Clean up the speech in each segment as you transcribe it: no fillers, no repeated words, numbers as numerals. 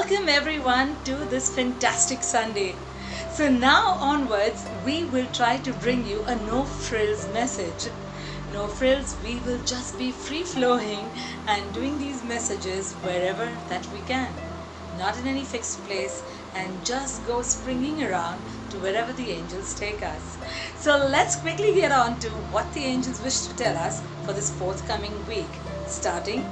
Welcome everyone to this fantastic Sunday. So now onwards, we will try to bring you a no frills message. No frills, we will just be free flowing and doing these messages wherever that we can. Not in any fixed place, and just go springing around to wherever the angels take us. So let's quickly get on to what the angels wish to tell us for this forthcoming week, starting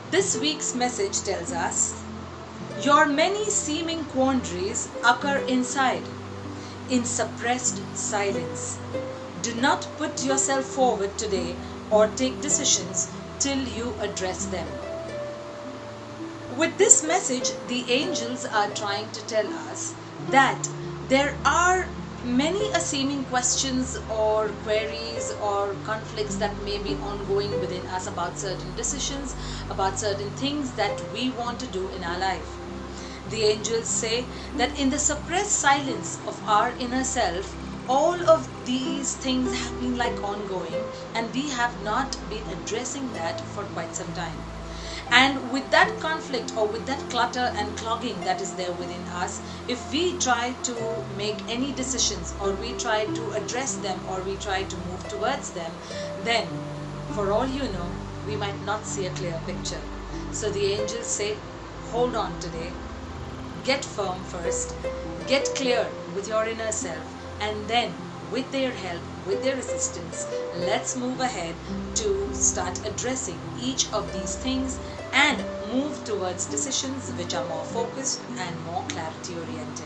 this week's message tells us, your many seeming quandaries occur inside, in suppressed silence. Do not put yourself forward today or take decisions till you address them. With this message, the angels are trying to tell us that there are many seeming questions or queries or conflicts that may be ongoing within us about certain decisions, about certain things that we want to do in our life. The angels say that in the suppressed silence of our inner self, all of these things have been like ongoing, and we have not been addressing that for quite some time. And with that conflict or with that clutter and clogging that is there within us, if we try to make any decisions or we try to address them or we try to move towards them, then for all you know, we might not see a clear picture. So the angels say, hold on today, get firm first, get clear with your inner self, and then with their help, with their assistance, let's move ahead to start addressing each of these things and move towards decisions which are more focused and more clarity oriented.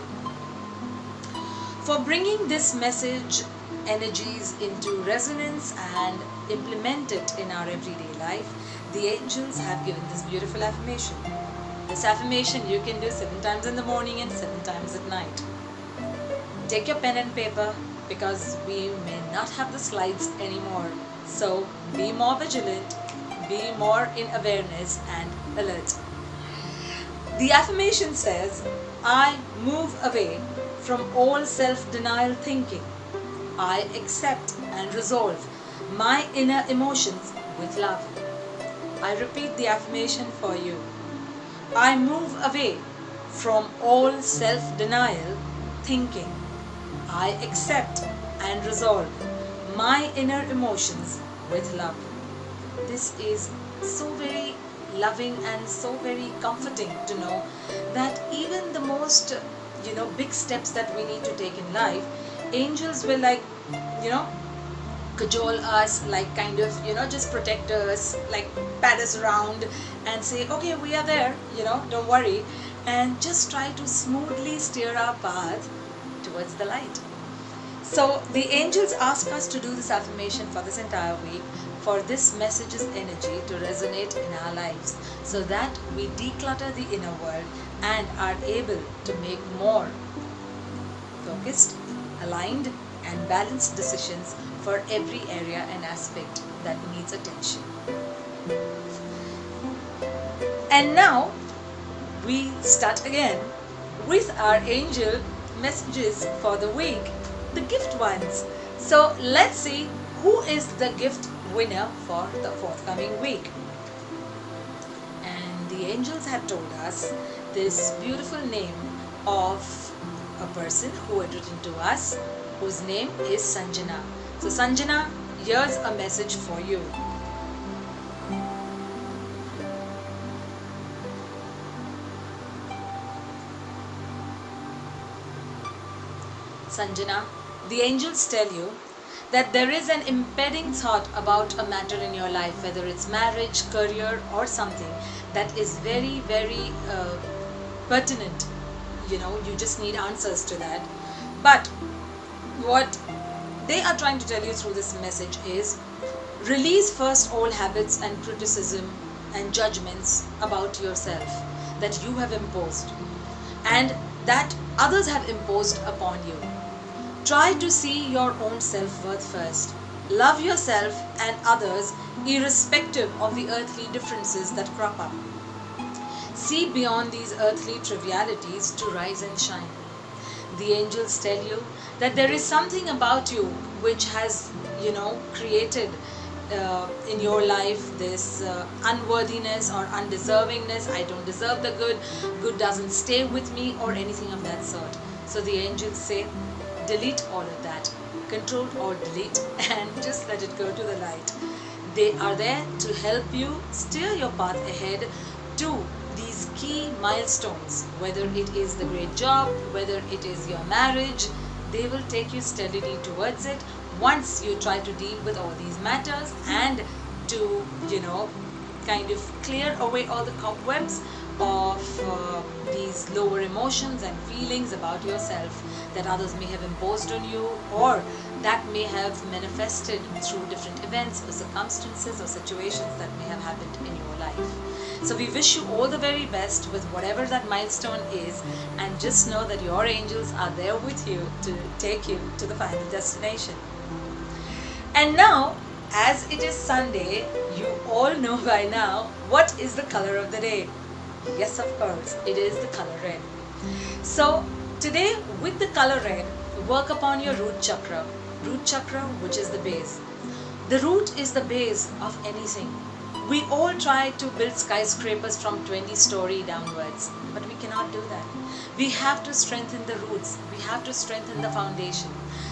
For bringing this message energies into resonance and implement it in our everyday life, the angels have given this beautiful affirmation. This affirmation you can do 7 times in the morning and 7 times at night. Take your pen and paper, because we may not have the slides anymore. So be more vigilant, be more in awareness and alert. The affirmation says, I move away from all self-denial thinking. I accept and resolve my inner emotions with love. I repeat the affirmation for you. I move away from all self-denial thinking. I accept and resolve my inner emotions with love. This is so very loving and so very comforting to know that even the most, big steps that we need to take in life, angels will cajole us, just protect us, pat us around and say, okay, we are there, don't worry, and just try to smoothly steer our path towards the light. So the angels ask us to do this affirmation for this entire week, for this message's energy to resonate in our lives, so that we declutter the inner world and are able to make more focused, aligned and balanced decisions for every area and aspect that needs attention. And now we start again with our angel messages for the week, the gift ones. So let's see who is the gift winner for the forthcoming week. And the angels have told us this beautiful name of a person who had written to us, whose name is Sanjana. So Sanjana, here's a message for you. Sanjana, the angels tell you that there is an impeding thought about a matter in your life, whether it's marriage, career or something that is very, very pertinent. You just need answers to that. But what they are trying to tell you through this message is, release first all habits and criticism and judgments about yourself that you have imposed and that others have imposed upon you. Try to see your own self-worth first. Love yourself and others irrespective of the earthly differences that crop up. See beyond these earthly trivialities to rise and shine. The angels tell you that there is something about you which has, created in your life this unworthiness or undeservingness. I don't deserve the good, good doesn't stay with me, or anything of that sort. So the angels say, delete all of that, control or delete, and just let it go to the light. They are there to help you steer your path ahead to these key milestones, whether it is the great job, whether it is your marriage. They will take you steadily towards it once you try to deal with all these matters and to, kind of clear away all the cobwebs of these lower emotions and feelings about yourself that others may have imposed on you, or that may have manifested through different events or circumstances or situations that may have happened in your life. So we wish you all the very best with whatever that milestone is, and just know that your angels are there with you to take you to the final destination. And now, as it is Sunday, you all know by now what is the color of the day. Yes, of course, it is the color red. So today, with the color red, work upon your root chakra. Root chakra, which is the base. The root is the base of anything. We all try to build skyscrapers from 20-story downwards, but we cannot do that. We have to strengthen the roots. We have to strengthen the foundation.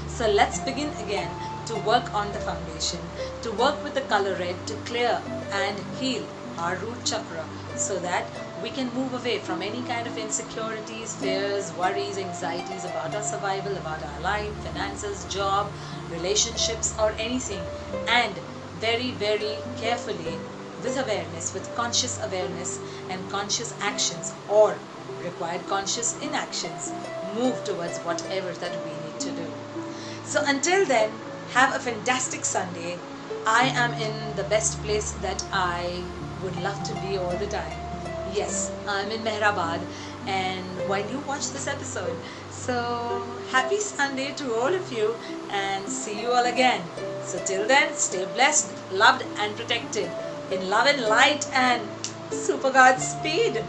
So let's begin again to work on the foundation, to work with the color red to clear and heal our root chakra, so that we can move away from any kind of insecurities, fears, worries, anxieties about our survival, about our life, finances, job, relationships, or anything. And very, very carefully, with awareness, with conscious awareness and conscious actions, or required conscious inactions, move towards whatever that we need to do. So until then, have a fantastic Sunday. I am in the best place that I would love to be all the time. Yes, I'm in Mehrabad, and while you watch this episode. So happy Sunday to all of you, and see you all again. So till then, stay blessed, loved and protected in love and light and super God speed.